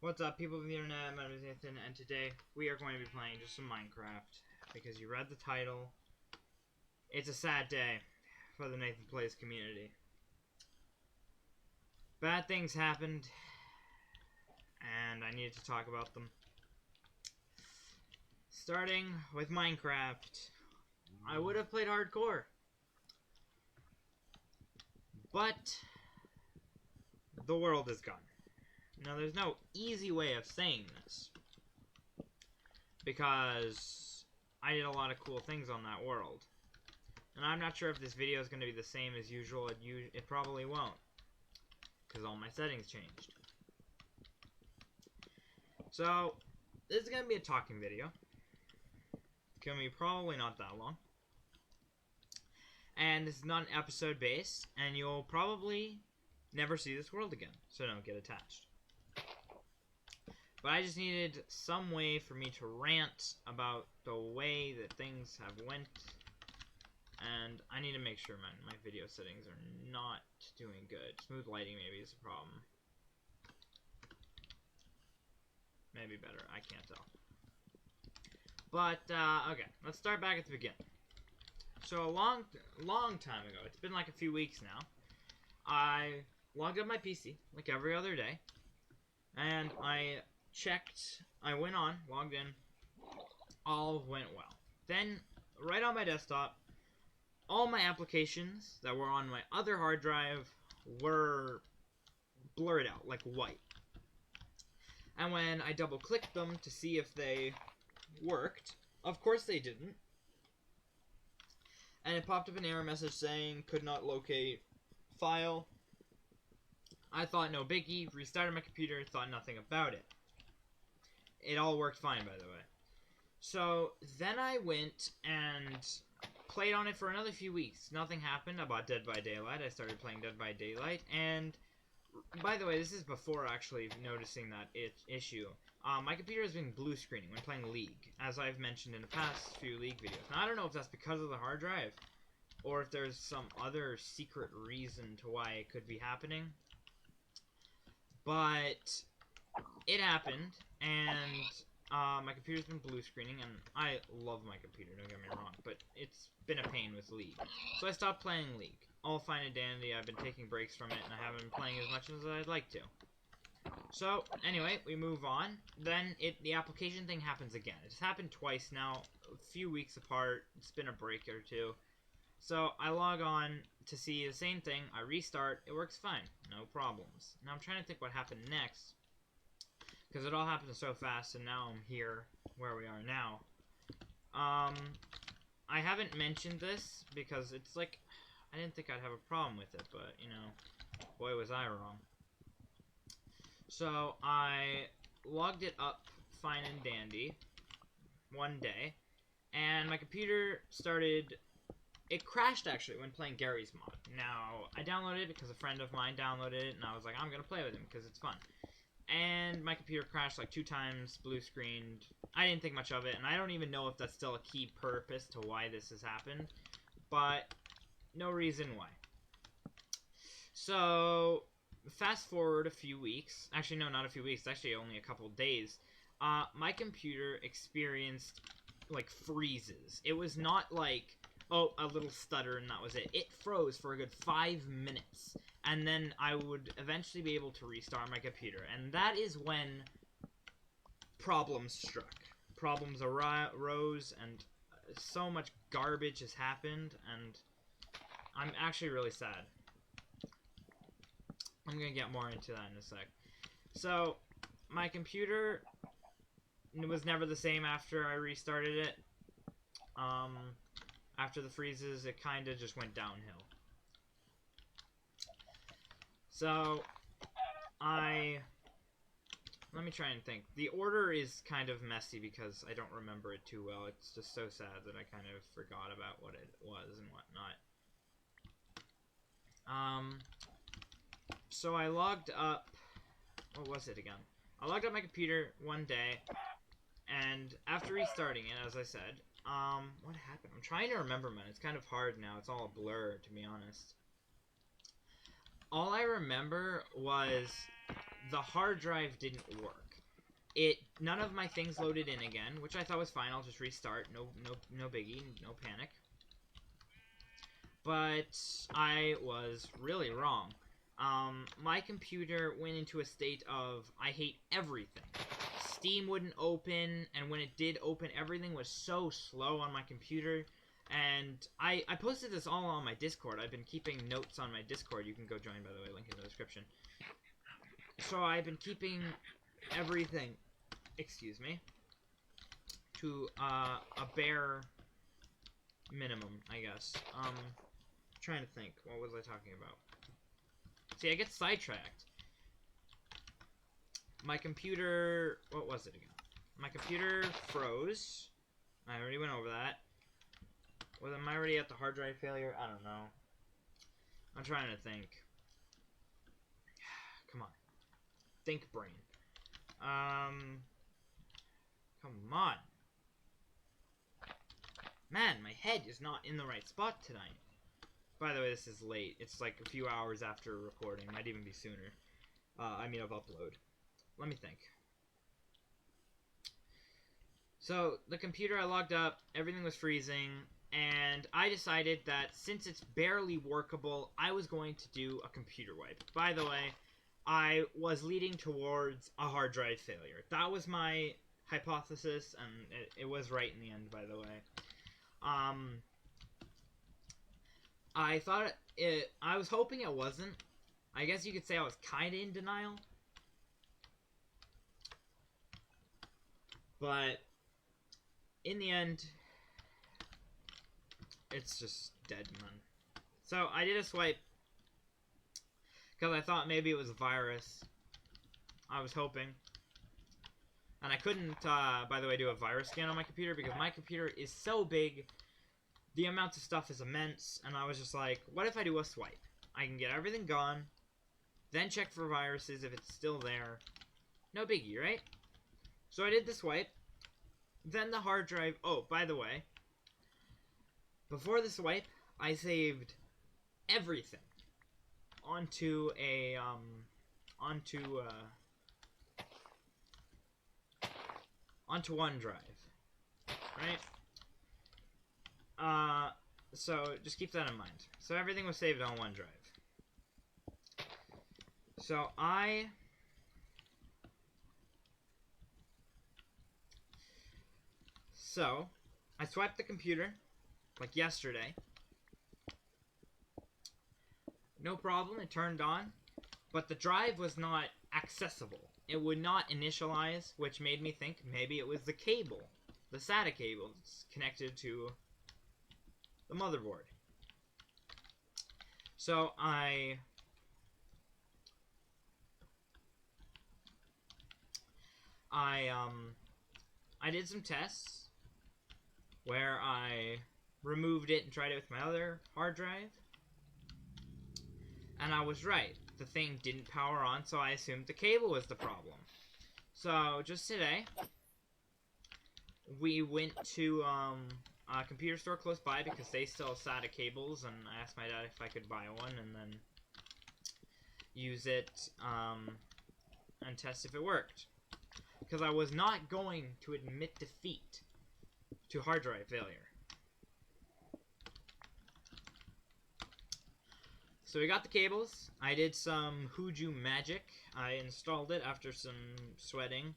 What's up, people of the internet? My name is Nathan, and today we are going to be playing just some Minecraft, because you read the title. It's a sad day for the Nathan Plays community. Bad things happened, and I needed to talk about them. Starting with Minecraft, I would have played hardcore, but the world is gone. Now, there's no easy way of saying this, because I did a lot of cool things on that world. And I'm not sure if this video is going to be the same as usual. It probably won't, because all my settings changed. So, this is going to be a talking video. It's going to be probably not that long. And this is not an episode based, and you'll probably never see this world again, so don't get attached. But I just needed some way for me to rant about the way that things have went. And I need to make sure my video settings are not doing good. Smooth lighting maybe is a problem. Maybe better, I can't tell. But, okay, let's start back at the beginning. So a long time ago, it's been like a few weeks now, I logged up my PC, like every other day. And I went on, logged in, all went well. Then, right on my desktop, all my applications that were on my other hard drive were blurred out, like white. And when I double-clicked them to see if they worked, of course they didn't. And it popped up an error message saying, could not locate file. I thought no biggie, restarted my computer, thought nothing about it. It all worked fine, by the way. So, then I went and played on it for another few weeks. Nothing happened. I bought Dead by Daylight. I started playing Dead by Daylight. And, by the way, this is before actually noticing that issue. My computer has been blue screening when playing League, as I've mentioned in the past few League videos. Now, I don't know if that's because of the hard drive, or if there's some other secret reason to why it could be happening. But it happened, and my computer's been blue screening, and I love my computer, don't get me wrong, but it's been a pain with League. So I stopped playing League. All fine and dandy, I've been taking breaks from it, and I haven't been playing as much as I'd like to. So, anyway, we move on. Then the application thing happens again. It's happened twice now, a few weeks apart. It's been a break or two. So, I log on to see the same thing. I restart. It works fine. No problems. Now, I'm trying to think what happened next, because it all happened so fast, and now I'm here, where we are now. I haven't mentioned this, because it's like, I didn't think I'd have a problem with it, but, you know, boy was I wrong. So, I logged it up fine and dandy one day, and my computer started... It crashed, actually, when playing Garry's Mod. Now, I downloaded it because a friend of mine downloaded it, and I was like, I'm going to play with him because it's fun. And my computer crashed like 2 times, blue screened. I didn't think much of it, and I don't even know if that's still a key purpose to why this has happened. But, no reason why. So, fast forward a few weeks. Actually, no, not a few weeks. It's actually only a couple days. My computer experienced, like, freezes. It was not like... oh, a little stutter, and that was it. It froze for a good 5 minutes, and then I would eventually be able to restart my computer. And that is when problems struck. Problems arose, and so much garbage has happened, and I'm actually really sad. I'm gonna get more into that in a sec. So, my computer was never the same after I restarted it. After the freezes, it kind of just went downhill. So, let me try and think. The order is kind of messy because I don't remember it too well. It's just so sad that I kind of forgot about what it was and whatnot. So I logged up... what was it again? I logged up my computer one day, and after restarting it, as I said... what happened? I'm trying to remember, man. It's kind of hard now. It's all a blur, to be honest. All I remember was the hard drive didn't work. none of my things loaded in again, which I thought was fine. I'll just restart. No biggie. No panic. But I was really wrong. My computer went into a state of I hate everything. Steam wouldn't open, and when it did open, everything was so slow on my computer. And I posted this all on my Discord. I've been keeping notes on my Discord. You can go join, by the way, link in the description. So I've been keeping everything, excuse me, to a bare minimum, I guess. Trying to think. What was I talking about? See, I get sidetracked. My computer... What was it again? My computer froze. I already went over that. Well, am I already at the hard drive failure? I don't know. I'm trying to think. Come on. Think, brain. Come on. Man, my head is not in the right spot tonight. By the way, this is late. It's like a few hours after recording. Might even be sooner. I mean, of upload. Let me think. So, the computer, I logged up. Everything was freezing. And I decided that since it's barely workable, I was going to do a computer wipe. By the way, I was leading towards a hard drive failure. That was my hypothesis, and it was right in the end, by the way. I thought I was hoping it wasn't. I guess you could say I was kinda in denial. But in the end, it's just dead, man. So I did a swipe because I thought maybe it was a virus. I was hoping. And I couldn't, by the way, do a virus scan on my computer because my computer is so big. The amount of stuff is immense. And I was just like, what if I do a swipe? I can get everything gone. Then check for viruses if it's still there. No biggie, right? So I did the swipe. Then the hard drive... Oh, by the way. Before the swipe, I saved everything onto a, onto OneDrive, right? So just keep that in mind. So everything was saved on OneDrive. So I swiped the computer like yesterday. No problem, it turned on, but the drive was not accessible. It would not initialize, which made me think maybe it was the cable, the SATA cable that's connected to the motherboard. So I did some tests where I removed it and tried it with my other hard drive. And I was right. The thing didn't power on, so I assumed the cable was the problem. So, just today, we went to a computer store close by because they sell SATA cables, and I asked my dad if I could buy one and then use it and test if it worked. Because I was not going to admit defeat to hard drive failure. So we got the cables. I did some Hooju magic. I installed it after some sweating.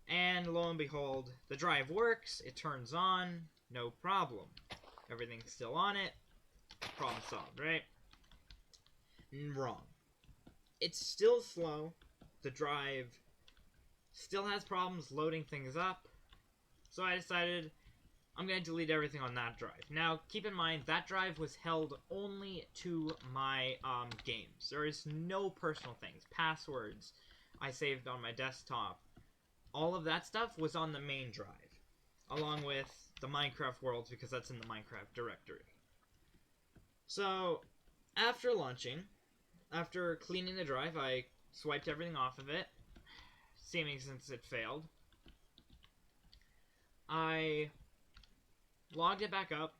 And lo and behold, the drive works. It turns on. No problem. Everything's still on it. Problem solved, right? Wrong. It's still slow. The drive still has problems loading things up. So I decided I'm going to delete everything on that drive. Now, keep in mind, that drive was held only to my games. There is no personal things. Passwords I saved on my desktop. All of that stuff was on the main drive. Along with the Minecraft worlds, because that's in the Minecraft directory. So, after launching, after cleaning the drive, I swiped everything off of it. Seeming since it failed. I logged it back up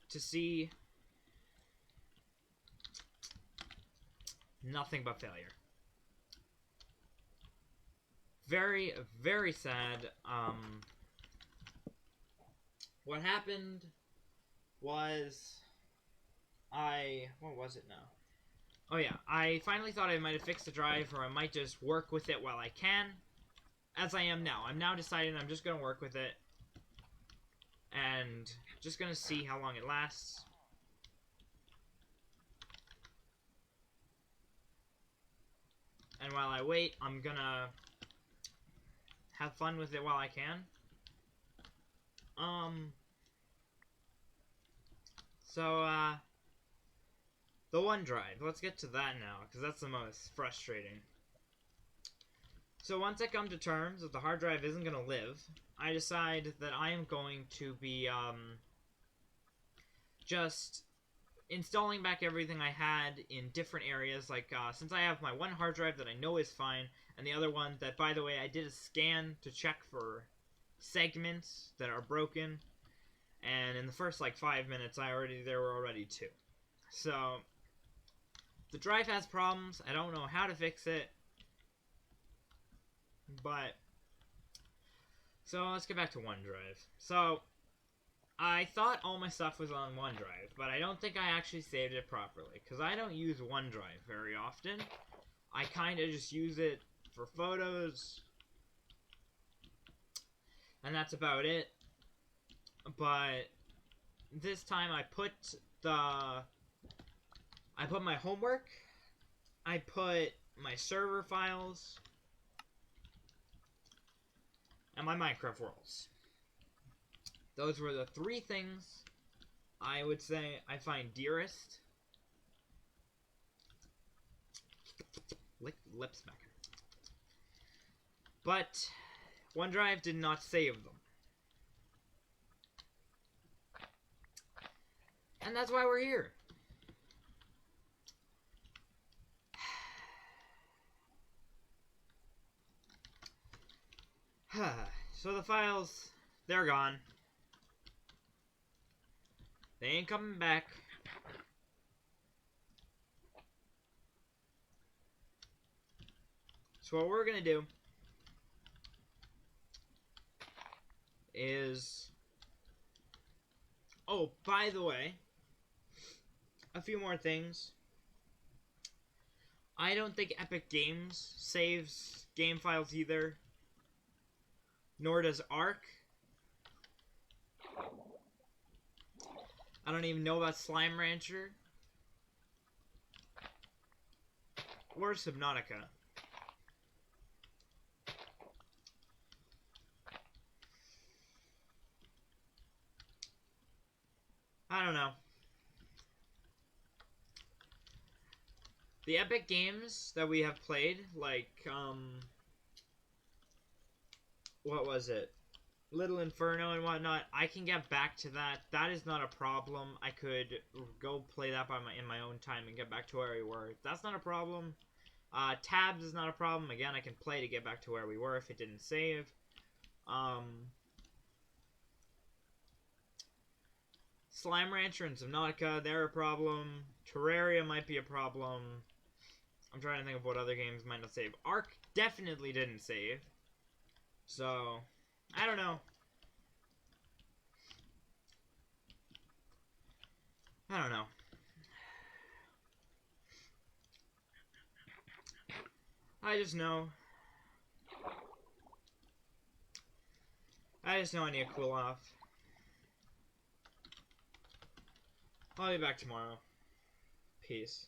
to see Nothing but failure. Very, very sad. What happened was what was it now? Oh yeah, I finally thought I might have fixed the drive, or I might just work with it while I can. As I am now. I'm now deciding I'm just going to work with it. And just going to see how long it lasts. And while I wait, I'm going to have fun with it while I can. The OneDrive. Let's get to that now, because that's the most frustrating. So once I come to terms that the hard drive isn't going to live, I decide that I am going to be, just installing back everything I had in different areas. Like, since I have my one hard drive that I know is fine, and the other one that, by the way, I did a scan to check for segments that are broken, and in the first, like, 5 minutes, there were already 2. So, the drive has problems. I don't know how to fix it. But, so let's get back to OneDrive. So, I thought all my stuff was on OneDrive, but I don't think I actually saved it properly, because I don't use OneDrive very often. I kind of just use it for photos, and that's about it. But this time I put my homework, I put my server files, and my Minecraft worlds. Those were the 3 things I would say I find dearest. Lip smacker. But OneDrive did not save them. And that's why we're here. So the files, they're gone. They ain't coming back. So what we're gonna do is... Oh, by the way, a few more things. I don't think Epic Games saves game files either. Nor does Ark. I don't even know about Slime Rancher. Or Subnautica. I don't know. The Epic games that we have played, like, what was it? Little Inferno and whatnot, I can get back to that. That is not a problem. I could go play that in my own time and get back to where we were. That's not a problem. Tabs is not a problem. Again, I can play to get back to where we were if it didn't save. Slime Rancher and Subnautica, they're a problem. Terraria might be a problem. I'm trying to think of what other games might not save. Ark definitely didn't save. So, I don't know. I don't know. I just know I need to cool off. I'll be back tomorrow. Peace.